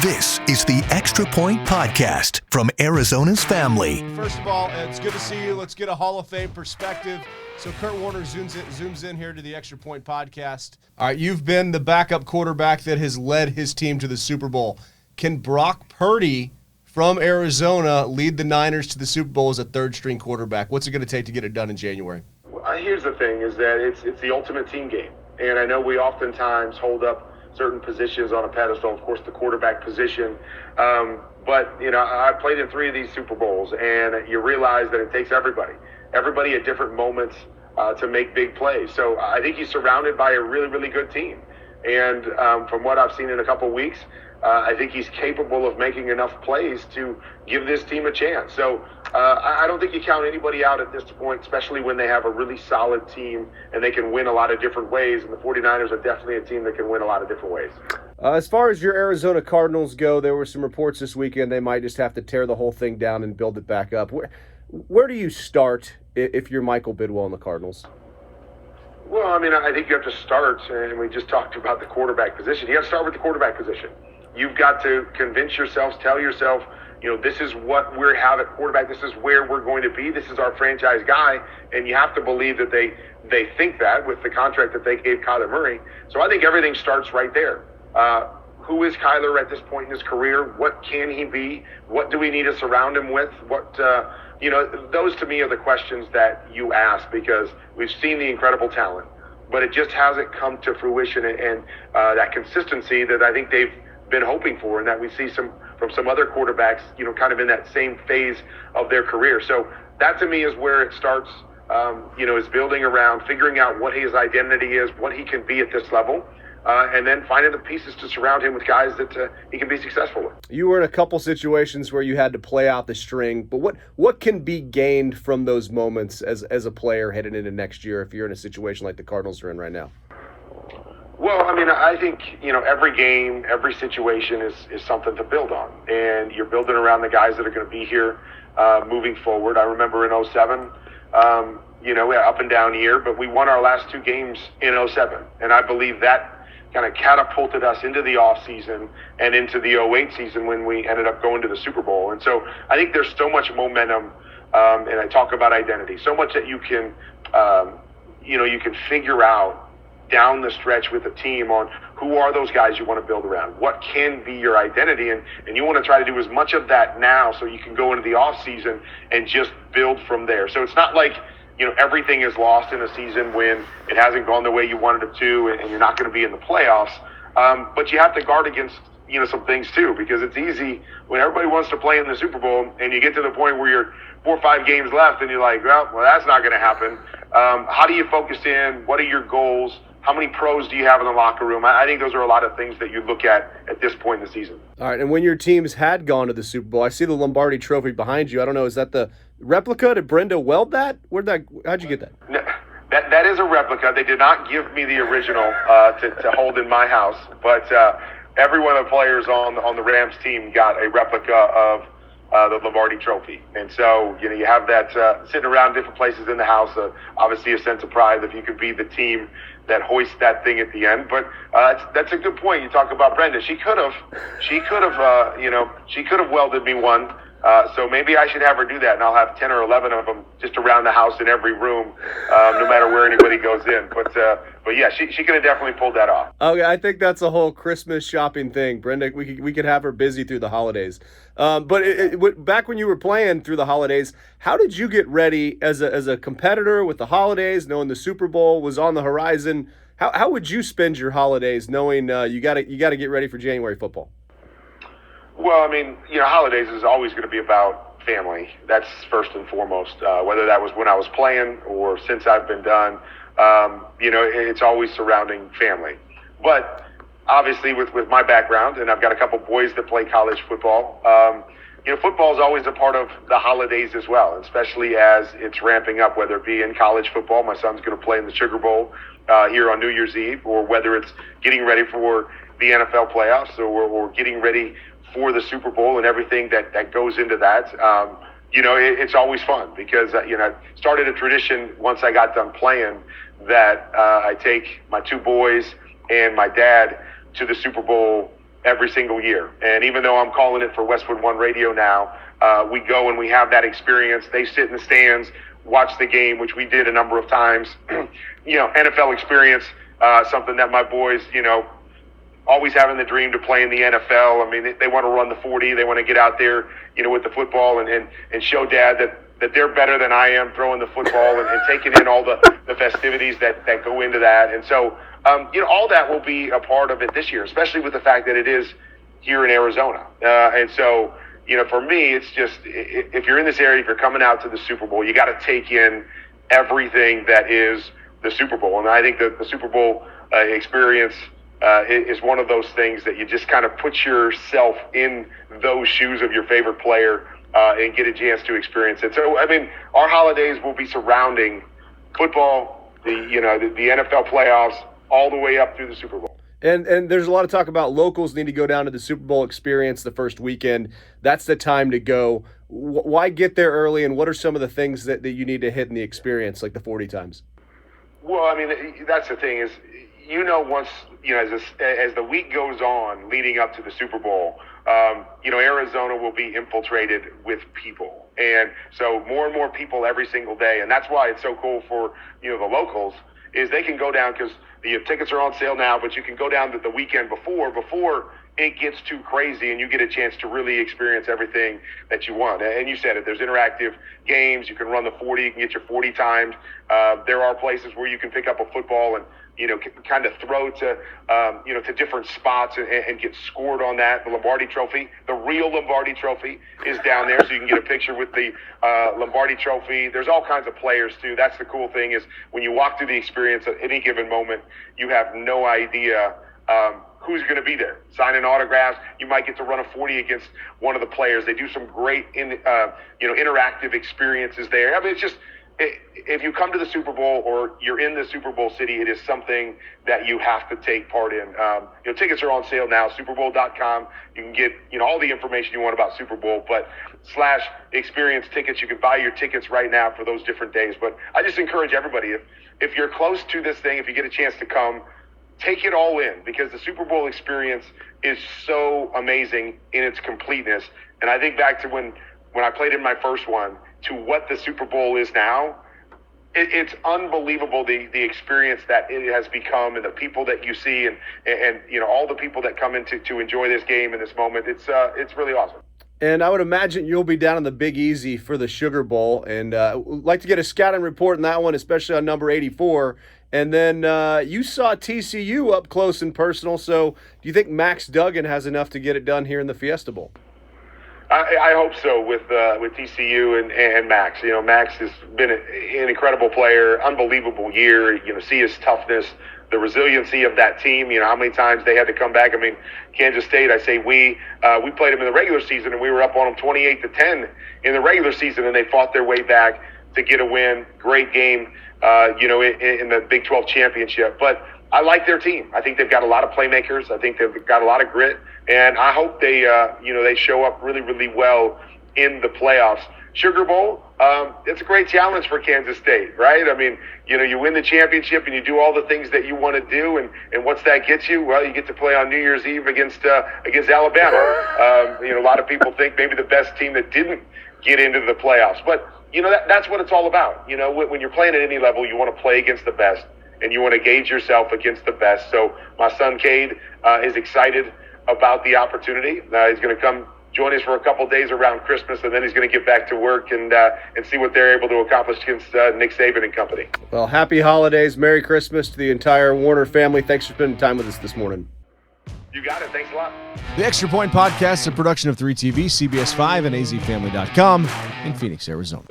This is the Extra Point Podcast from Arizona's family. First of all, it's good to see you. Let's get a Hall of Fame perspective. So Kurt Warner zooms in here to the Extra Point Podcast. All right, you've been the backup quarterback that has led his team to the Super Bowl. Can Brock Purdy from Arizona lead the Niners to the Super Bowl as a third-string quarterback? What's it going to take to get it done in January? Here's the thing, is that it's the ultimate team game. And I know we oftentimes hold up certain positions on a pedestal, of course, the quarterback position. But, you know, I played in 3 of these Super Bowls, and you realize that it takes everybody at different moments to make big plays. So I think he's surrounded by a really, really good team. And from what I've seen in a couple of weeks, I think he's capable of making enough plays to give this team a chance. So I don't think you count anybody out at this point, especially when they have a really solid team and they can win a lot of different ways. And the 49ers are definitely a team that can win a lot of different ways. As far as your Arizona Cardinals go, there were some reports this weekend they might just have to tear the whole thing down and build it back up. Where do you start if you're Michael Bidwell and the Cardinals? Well, I mean, I think you have to start, and we just talked about the quarterback position. You have to start with the quarterback position. You've got to convince yourself, tell yourself, you know, this is what we have at quarterback. This is where we're going to be. This is our franchise guy. And you have to believe that they think that with the contract that they gave Kyler Murray. So I think everything starts right there. Who is Kyler at this point in his career? What can he be? What do we need to surround him with? You know, those to me are the questions that you ask, because we've seen the incredible talent, but it just hasn't come to fruition and that consistency that I think they've been hoping for, and that we see from some other quarterbacks, you know, kind of in that same phase of their career. So that to me is where it starts, you know, is building around, figuring out what his identity is, what he can be at this level, and then finding the pieces to surround him with guys that he can be successful with. You were in a couple situations where you had to play out the string, but what can be gained from those moments as a player heading into next year if you're in a situation like the Cardinals are in right now? Well, I mean, I think, you know, every game, every situation is something to build on. And you're building around the guys that are going to be here moving forward. I remember in 2007, you know, up and down year, but we won our last 2 games in 2007. And I believe that kind of catapulted us into the offseason and into the 2008 season when we ended up going to the Super Bowl. And so I think there's so much momentum, and I talk about identity, so much that you can, you know, you can figure out down the stretch with a team on who are those guys you want to build around, what can be your identity, and you want to try to do as much of that now so you can go into the off season and just build from there. So it's not like, you know, everything is lost in a season when it hasn't gone the way you wanted it to and you're not going to be in the playoffs, but you have to guard against, you know, some things too, because it's easy when everybody wants to play in the Super Bowl and you get to the point where you're 4 or 5 games left and you're like, well, that's not going to happen. How do you focus in? What are your goals? How many pros do you have in the locker room? I think those are a lot of things that you look at this point in the season. All right, and when your teams had gone to the Super Bowl, I see the Lombardi Trophy behind you. I don't know, is that the replica? Did Brenda weld that? How'd you get that? No, that is a replica. They did not give me the original to hold in my house, but every one of the players on the Rams team got a replica of the Lombardi Trophy. And so, you know, you have that sitting around different places in the house, obviously a sense of pride if you could be the team that hoists that thing at the end. But that's a good point. You talk about Brenda. She could have welded me one. So maybe I should have her do that, and I'll have 10 or 11 of them just around the house in every room, no matter where anybody goes in. But yeah, she could have definitely pulled that off. Okay, I think that's a whole Christmas shopping thing, Brenda. We could have her busy through the holidays. But back when you were playing through the holidays, how did you get ready as a competitor with the holidays, knowing the Super Bowl was on the horizon? How would you spend your holidays knowing you got to get ready for January football? Well, I mean, you know, holidays is always going to be about family. That's first and foremost, whether that was when I was playing or since I've been done. You know, it's always surrounding family. But obviously with my background, and I've got a couple boys that play college football, you know, football is always a part of the holidays as well, especially as it's ramping up, whether it be in college football. My son's going to play in the Sugar Bowl here on New Year's Eve, or whether it's getting ready for the NFL playoffs or getting ready for the Super Bowl and everything that goes into that. You know, it's always fun because, you know, I started a tradition once I got done playing that I take my 2 boys and my dad to the Super Bowl every single year. And even though I'm calling it for Westwood One Radio now, we go and we have that experience. They sit in the stands, watch the game, which we did a number of times. NFL experience, something that my boys, always having the dream to play in the NFL. I mean, they want to run the 40. They want to get out there, with the football and show Dad that they're better than I am throwing the football and taking in all the festivities that go into that. And so, all that will be a part of it this year, especially with the fact that it is here in Arizona. And so, for me, it's just, if you're in this area, if you're coming out to the Super Bowl, you got to take in everything that is the Super Bowl. And I think that the Super Bowl experience is one of those things that you just kind of put yourself in those shoes of your favorite player and get a chance to experience it. So, I mean, our holidays will be surrounding football, the NFL playoffs, all the way up through the Super Bowl. And there's a lot of talk about locals need to go down to the Super Bowl experience the first weekend. That's the time to go. Why get there early, and what are some of the things that you need to hit in the experience, like the 40 times? Well, I mean, that's the thing is, once, as the week goes on leading up to the Super Bowl, Arizona will be infiltrated with people. And so more and more people every single day. And that's why it's so cool for, the locals is they can go down because the tickets are on sale now, but you can go down to the weekend before it gets too crazy and you get a chance to really experience everything that you want. And you said it, there's interactive games. You can run the 40, you can get your 40 times. There are places where you can pick up a football and, kind of throw to, to different spots and get scored on that. The Lombardi Trophy, the real Lombardi Trophy is down there, so you can get a picture with the Lombardi Trophy. There's all kinds of players, too. That's the cool thing is when you walk through the experience at any given moment, you have no idea who's going to be there. Signing autographs. You might get to run a 40 against one of the players. They do some great, interactive experiences there. I mean, it's just, if you come to the Super Bowl or you're in the Super Bowl city, it is something that you have to take part in. Tickets are on sale now, superbowl.com. You can get, all the information you want about Super Bowl, but /experience tickets. You can buy your tickets right now for those different days. But I just encourage everybody, if you're close to this thing, if you get a chance to come, take it all in, because the Super Bowl experience is so amazing in its completeness. And I think back to when I played in my first one to what the Super Bowl is now. It's unbelievable the experience that it has become, and the people that you see, and all the people that come in to enjoy this game in this moment. It's really awesome. And I would imagine you'll be down in the Big Easy for the Sugar Bowl, and would like to get a scouting report on that one, especially on number 84. And then you saw TCU up close and personal, so do you think Max Duggan has enough to get it done here in the Fiesta Bowl? I hope so with TCU and Max. Max has been an incredible player, unbelievable year. See his toughness, the resiliency of that team. How many times they had to come back. I mean, Kansas State, I say we played them in the regular season and we were up on them 28-10 in the regular season, and they fought their way back to get a win. Great game, in the Big 12 championship. But I like their team. I think they've got a lot of playmakers. I think they've got a lot of grit, and I hope they show up really, really well in the playoffs. Sugar Bowl, it's a great challenge for Kansas State, right? I mean, you win the championship and you do all the things that you want to do, and what's that get you? Well, you get to play on New Year's Eve against Alabama. A lot of people think maybe the best team that didn't get into the playoffs, but that's what it's all about. When you're playing at any level, you want to play against the best, and you want to gauge yourself against the best. So my son Cade is excited about the opportunity. He's going to come join us for a couple days around Christmas, and then he's going to get back to work and see what they're able to accomplish against Nick Saban and company. Well, happy holidays. Merry Christmas to the entire Warner family. Thanks for spending time with us this morning. You got it. Thanks a lot. The Extra Point Podcast is a production of 3TV, CBS 5, and azfamily.com in Phoenix, Arizona.